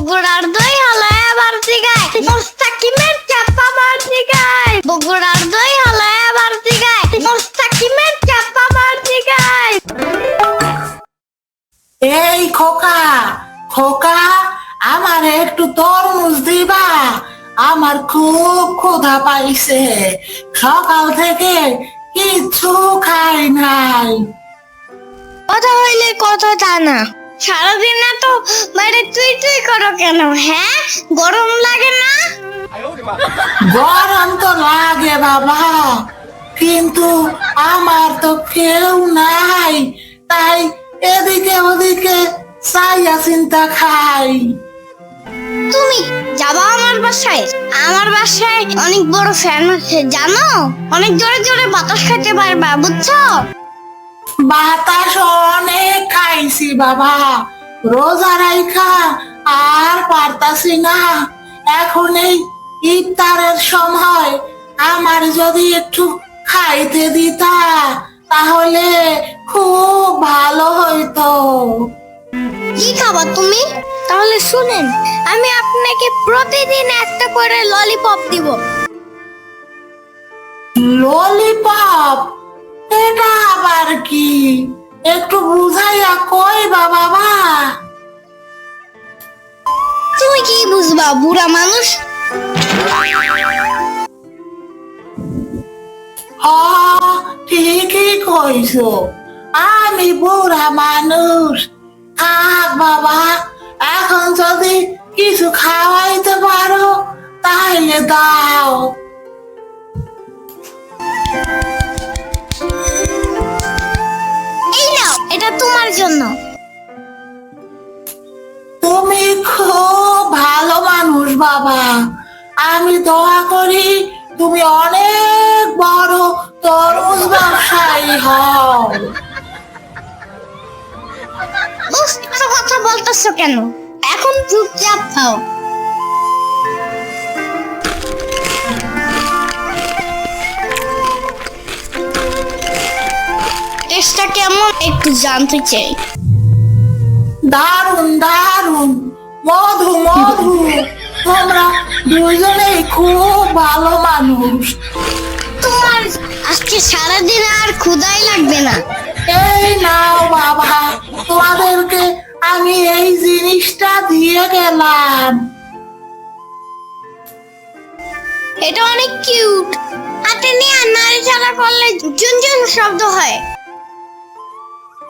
বগুড়ার দই হালায় বাড়তি গায় মোস্তাকিমের চাপা বাড়তি গায় বগুড়ার দই হালায় বাড়তি গায় মোস্তাকিমের চাপা বাড়তি গায়। এই খোকা খোকা, আমার একটু তরমুজ দিবা? আমার খুব ক্ষুধা পাইছে, সকাল থেকে কিচ্ছু খাই নাই। কথা হইলে কথা তা না, সারাদিন এত বাইরে তুই তুই করো কেন? হ্যাঁ, গরম লাগে না? গরম তো লাগে বাবা, কিন্তু আমার তো কেউ নাই, তাই এদিকে ওদিকে চাইয়া চিন্তা খাই। তুমি যাবা আমার বাসায়? আমার বাসায় অনেক বড় ফ্যান আছে জানো, অনেক জোরে জোরে বাতাস খেতে পারবা, বুঝছো? বাতাস অনেক খাইছি বাবা, রোজা রাইখা আর পারতাছি না। এখন এই ইফতারের সময় আমার যদি একটু খাইতে দিতা তাহলে খুব ভালো হইতো। কি খাবা তুমি? তাহলে শুনেন, আমি আপনাকে প্রতিদিন একটা করে ললিপপ দিব। ললিপপ? এটা আবার কি? একটু বুঝাইয়া কইবা বাবা। তুমি কি বুঝবা, বুড়া মানুষ? ঠিকই কইছো, আমি বুড়া মানুষ। থাক বাবা, এখন যদি কিছু খাওয়াইতে পারো তাহলে দাও। এই নাও, এটা তোমার জন্য। তুমি খুব ভালো মানুষ বাবা, আমি দোয়া করি তুমি অনেক বড় তরমুজ ব্যবসায়ী হও। উফ, এত কথা বলতেছো কেন? এখন চুপচাপ খাও। টেস্টটা কেমন একটু জানতে চাই। দারুন দারুন, মধু মধু, তোমরা দুজনেই খুব ভালো মানুষ। তোমার আজকে সারাদিন আর ক্ষুধাই লাগবে না। এই নাও বাবা, তোমাদেরকে আমি এই জিনিসটা দিয়ে গেলাম। এটা অনেক কিউট, হাতে নিয়ে নাড়াচাড়া করলে ঝুনঝুন শব্দ হয়।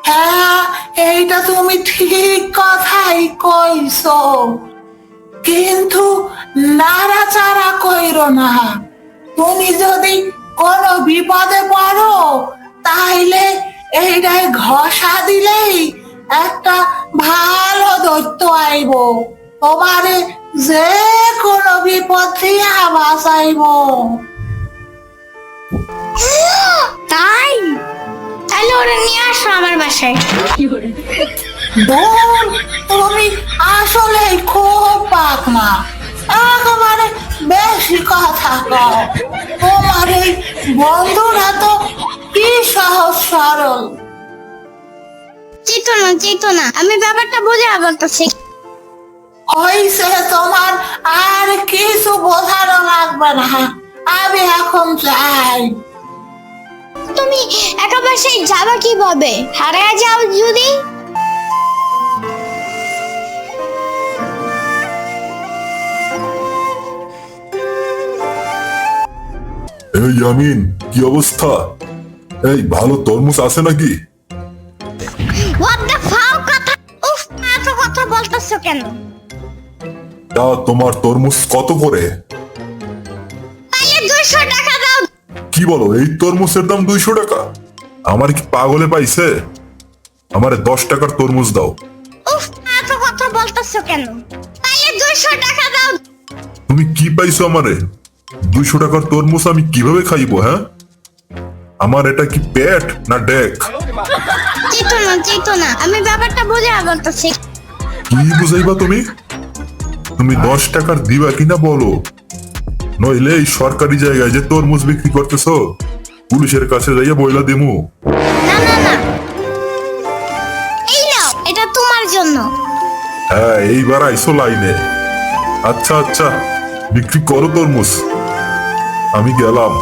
হ্যাঁ, এইটা তুমি ঠিক কথাই কইছো, কিন্তু নাড়াচাড়া কইরো না। তুমি যদি কোনো বিপদে পড়ো তাইলে এইটাই ঘষা দিলেই একটা ভালো দৈত্য আইব, তোমারে যে কোনো বিপদ থেকে বাঁচাইব। তাই? তাহলে ওরা নিয়ে আসো আমার বাসায়। বোন, তুমি আসলে খুব পাকনা, একেবারে বেশি কথা কও। তোমার এই বন্ধুরা তো কি সহজ সরল। চেতো না, আমি ব্যাপারটা বুঝে বলতেছি। হইছে, তোমার আর কিছু বোঝানো লাগবে না, আমি এখন যাই। তুমি একা বাসায় যাবা কিভাবে? হারিয়ে যাও যদি? এই ইয়ামিন, কি অবস্থা? এই ভালো তরমুজ আছে নাকি? হোয়াট দ্য ফাও কথা! উফ, এত কথা বলতেছো কেন? তা তোমার তরমুজ কত করে? তাইলে 200 টাকা দাও। কি বলো, এই তরমুজের দাম 200 টাকা? আমার কি পাগলে পাইছে? আমারে 10 টাকার তরমুজ দাও। উফ, এত কথা বলতেছো কেন? তাইলে 200 টাকা দাও। তুমি কি পাইছো আমারে? 200 টাকার তরমুজ আমি কিভাবে খাইবো? হ্যাঁ, আমার এটা কি পেট না ডেক? চেতো না, আমি ব্যাপারটা বুঝে বলতেছি। কি বুঝাইবা তুমি? তুমি 10 টাকার দিবা কিনা বলো, নইলে এই সরকারি জায়গায় যে তরমুজ বিক্রি করতেছো পুলিশের কাছে যাইয়া বইলা দিমু। না, এই নাও, এটা তোমার জন্য। হ্যাঁ, এইবার আইসো লাইনে। আচ্ছা আচ্ছা, বিক্রি করো তরমুজ, আমি গেলাম।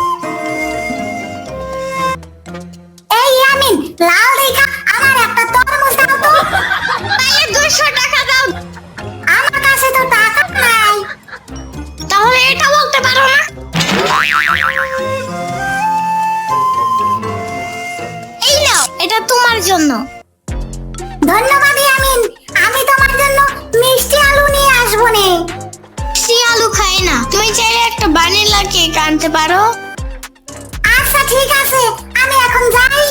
এই ইয়ামিন, লাল দেখা আমার একটা তরমুজ দাও তো। তাহলে 200 টাকা দাও। আমার কাছে তো টাকা নাই। তাহলে এটা বলতে পারো না? এই নাও, এটা তোমার জন্য। ধন্যবাদ ইয়ামিন, আমি তোমার জন্য মিষ্টি আলু নিয়ে আসবো নে। মিষ্টি আলু খাই না, তুমি চাইলে একটা ভ্যানিলা কেক আনতে পারো। আচ্ছা ঠিক আছে, আমি এখন যাই।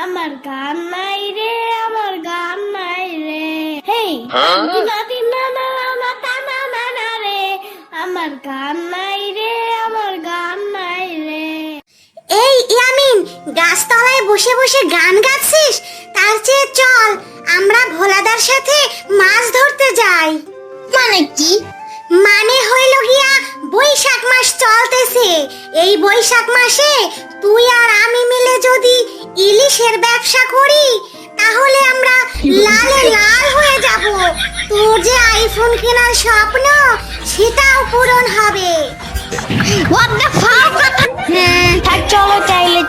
আমার গান নাই রে, আমার গান নাই রে। হেই, আমার গান নাই রে, আমার গান নাই রে। এই ইয়ামিন, গাছতলায় বসে বসে গান গাচ্ছিস? তার চেয়ে চল আমরা ভোলাদার সাথে মাছ ধরতে যাই। মানে কি? মানে হইল গিয়া বৈশাখ মাস চলতেছে। এই বৈশাখ মাসে তুই আর আমি মিলে যদি ইলিশের ব্যবসা করি তাহলে আমরা লালে লাল হয়ে যাব। তোর যে আইফোন কেনার স্বপ্ন সেটাও পূরণ হবে। What the fuck? থাক চলো চাইলে।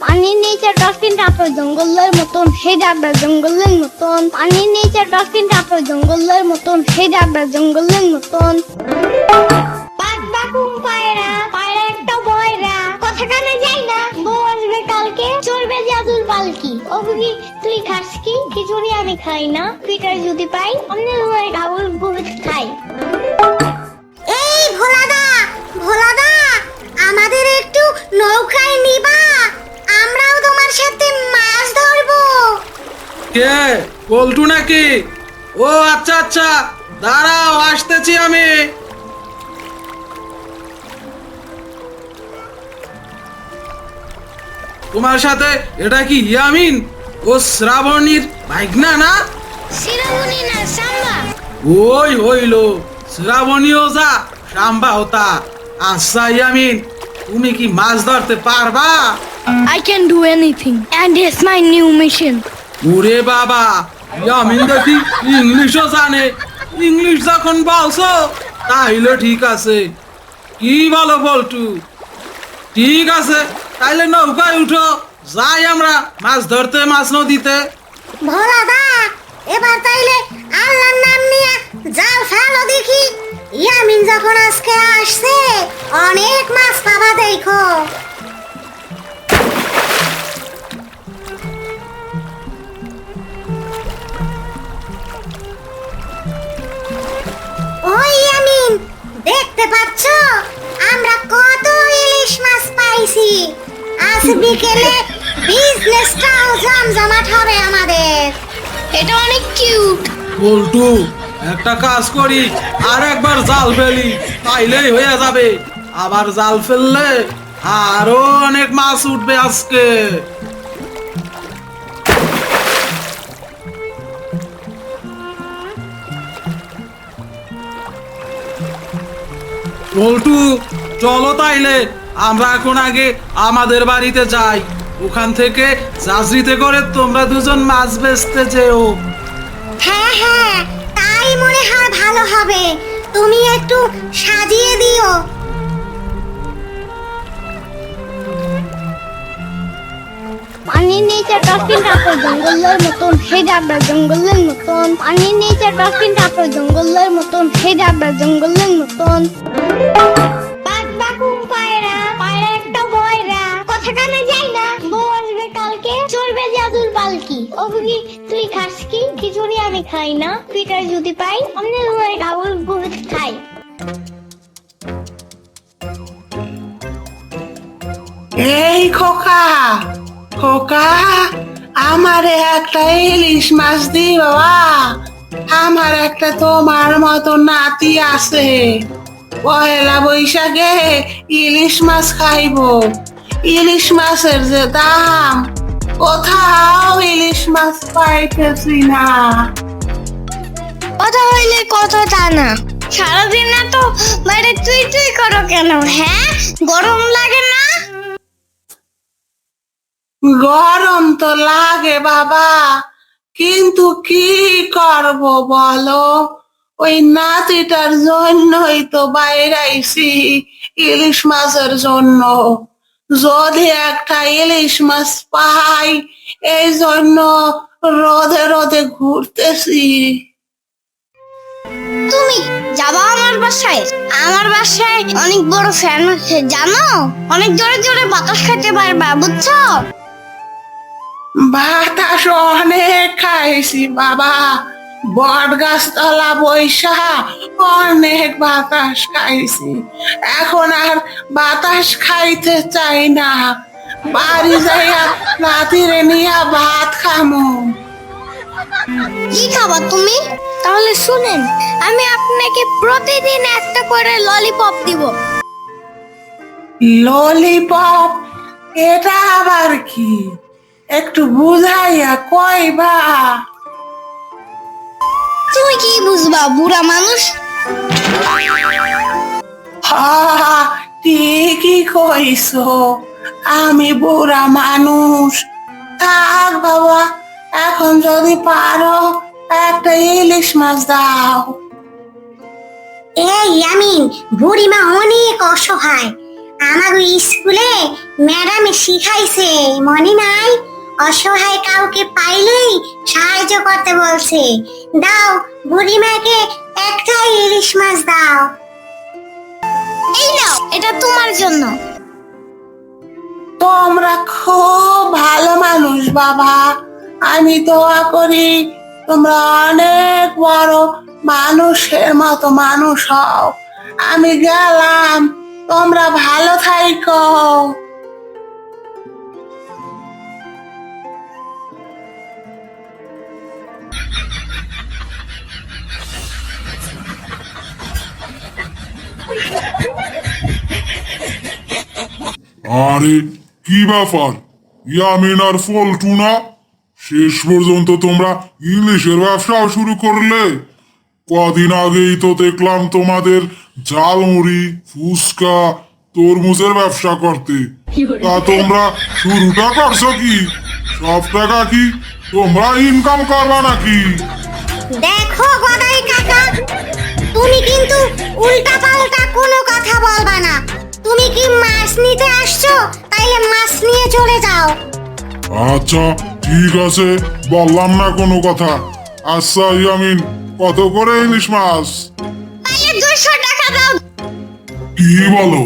পানির নিচে ডলফিন তারপর জঙ্গলের মতন হে যাবে জঙ্গলের মতন। পানির নিচে ডলফিন তারপর জঙ্গলের মতন হে যাবে জঙ্গলের মতন। বাঘ বাকুম পায়রা, পায়রা একটা বয়রা, কথা কানে যাই না। বউ আসবে কালকে, চলবে জাদুর পালকি। ও বুবি তুই খাস কি? খিচুড়ি আমি খাই না, পিটার যদি পাই আমি তোমার গাবুল বুবি খাই। এই ভোলাদা, ভোলাদা, আমাদের একটু নৌকায় নিবা? আমরাও তোমার সাথে মাছ ধরবো। কে পল্টু নাকি? ও আচ্ছা আচ্ছা, দাঁড়াও আসতেছি আমি। তোমার সাথে এটা কি ইয়ামিন ও শ্রাবণীর ভাইগনা না? শিরোমণি না সাম্বা। ওই হইলো শ্রাবণীও যা সাম্বা হতা। আচ্ছা ইয়ামিন, তুমি কি মাছ ধরতে পারবা? I can do anything, and it's my new mission. ওরে বাবা, ইয়ামিন দেখি ইংলিশও জানে। ইংলিশ যখন বলছো তাইলে ঠিক আছে। কি বলো পল্টু? ঠিক আছে, তাইলে নৌকায় উঠো, যাই আমরা মাছ ধরতে মাছ নদীতে। ভোলাদা, এবার তাইলে আল্লাহর নাম নিয়ে জাল ফেলো দেখি। ইয়ামিন যখন আজকে আসছে অনেক মাছ পাবা দেখো। ওই ইয়ামিন, দেখতে পাচ্ছ আমরা কত ইলিশ মাছ পাইছি। আজ বিকেলে বিজনেসটাও জমজমাট হবে আমাদের। এটা অনেক কিউট। পল্টু, একটা কাজ করি, আর একবার জাল ফেলি, তাইলেই হয়ে যাবে। আবার জাল ফেললে আরো অনেক মাছ উঠবে আজকে। পল্টু, চলো তাইলে আমরা এখন আগে আমাদের বাড়িতে যাই, ওখান থেকে জাজরিতে করে তোমরা দুজন মাছ বেচতে যেও। হ্যাঁ হ্যাঁ, তাই মনে হয় ভালো হবে। তুমি একটু সাজিয়ে দিও। পানির নিচে ডলফিন তারপর জঙ্গলের মতন হে যাবে জঙ্গলের মতন। পানির নিচে ডলফিন তারপর জঙ্গলের মতন হে যাবে জঙ্গলের মতন। বাঘ বাকুম পায়রা, পায়রা একটা বয়রা, কথা কানে যাই না। বউ আসবে কালকে, চলবে জাদুর পালকি। ও বুবি তুই খাস কি? খিচুড়ি আমি খাই না, পিটার যদি পাই আমি তোমার গাবুল বুবি খাই। এই খোকা, খোকা, আমারে একটা ইলিশ মাছ দি বাবা। আমার একটা তোমার মতো নাতি আছে, পয়লা বৈশাখে ইলিশ মাছ খাইবো। ইলিশ মাছের যে দাম, কোথাও ইলিশ মাছ পাইতেছি না। কথা হইলে কথা তা না। সারাদিন না তো বাইরে তুই তুই করো কেন? হ্যাঁ, গরম লাগে না? গরম তো লাগে বাবা, কিন্তু কি করব বলো, ওই নাতিটার জন্যই তো বাইরে আইছি, ইলিশ মাছের জন্য। যদি একটা ইলিশ মাছ পাই, এই জন্য রোদে রোদে ঘুরতেছি। তুমি যাবা আমার বাসায়? আমার বাসায় অনেক বড় ফ্যান আছে জানো, অনেক জোরে জোরে বাতাস খেতে পারবা, বুঝছো? বাতাস অনেক খাইছি বাবা, বট গাছ তলা বৈশা অনেক বাতাস খাইছি, এখন আর বাতাস খাইতে চাই না। বাড়ি যাইয়া রাতিরে নিয়া ভাত খামু। কি খাবা তুমি? তাহলে শুনেন, আমি আপনাকে প্রতিদিন একটা করে ললিপপ দিব। ললিপপ? এটা আবার কি? একটু বুঝাইয়া কইবা? তুমি কি বুঝবা, বুড়া মানুষ? হা, ঠিকই কইছো, আমি বুড়া মানুষ। থাক বাবা, এখন যদি পারো একটা ইলিশ মাছ দাও। এই ইয়ামিন, বুড়িমা অনেক অসহায়। আমার স্কুলে ম্যাডামে শিখাইছে, মনে নাই? অসহায় কাউকে পাইলেই সাহায্য করতে বলছে। দাও, বুড়িমাকে একটা ইলিশ মাছ দাও। এই নাও, এটা তোমার জন্য। তোমরা খুব ভালো মানুষ বাবা, আমি দোয়া করি তোমরা অনেক বড় মানুষের মতো মানুষ হও। আমি গেলাম, তোমরা ভালো থাইকো। আরে কি ব্যাপার, ইয়ামিন আর ফল্টু না? শেষ পর্যন্ত তোমরা ইংলিশের ব্যবসাও শুরু করলে। কদিন আগেই তো দেখলাম তোমাদের ঝালমুড়ি, ফুচকা, তরমুজের ব্যবসা করতে। তা তোমরা শুরুটা করছো কি? সব টাকা কি তোমরা ইনকাম করবা নাকি? দেখো গদাই কাকা, তুমি কিন্তু উল্টা পাল্টা কোনো কথা বলবা না। তুমি কি মাছ নিতে আসছো? তাইলে মাছ নিয়ে চলে যাও। আচ্ছা ঠিক আছে, বললাম না কোনো কথা। আচ্ছা ইয়ামিন, কত করে ইলিশ মাছ? তাহলে 200 টাকা দাও। কি বলো,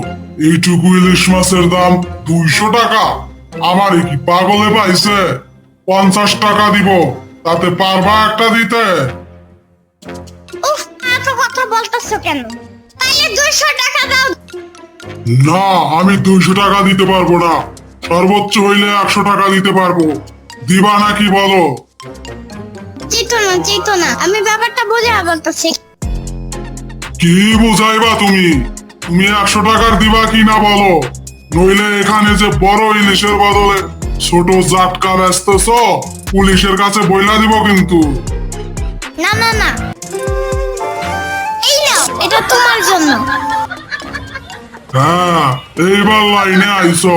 এইটুকু ইলিশ মাছের দাম 200 টাকা? আমার কি পাগলে পাইছে? 50 টাকা দিব, তাতে পারবা একটা দিতে? উফ, এত কথা বলতেছো কেন? তাহলে 200 টাকা দাও। না, আমি 200 টাকা দিতে পারবো না, সর্বোচ্চ হইলে 100 টাকা দিতে পারবো। দিবা নাকি বলো? চিতো না, আমি ব্যাপারটা বুঝে বলতেছি। কি বুঝাইবা তুমি? তুমি 100 টাকার দিবা কি না বলো, নইলে এখানে যে বড় ইলিশের বদলে ছোট জাটকা বেচতেছ, পুলিশের কাছে বইলা দিব কিন্তু। না, এই নাও, এটা তোমার জন্য। হ্যাঁ, এইবার লাইনে আইছো।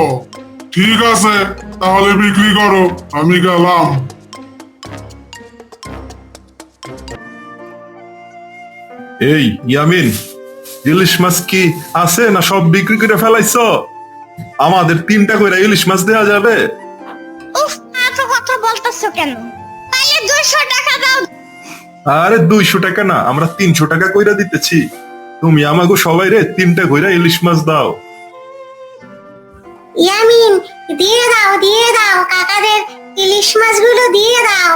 ঠিক আছে, তাহলে বিক্রি করো, আমি গেলাম। এই ইয়ামিন, ইলিশ মাছ কি আছে না সব বিক্রি করে ফেলাইছো? আমাদের 3টা করে ইলিশ মাছ দেওয়া যাবে? উফ, এত কথা বলতেছো কেন? তাহলে 200 টাকা দাও। আরে 200 টাকা না, আমরা 300 টাকা কইরা দিতেছি। তুমি আমাকে সবাই রে 3টা কইরা ইলিশ মাছ দাও। ইয়ামিন, দিয়ে দাও কাকাদের ইলিশ মাছগুলো দিয়ে দাও।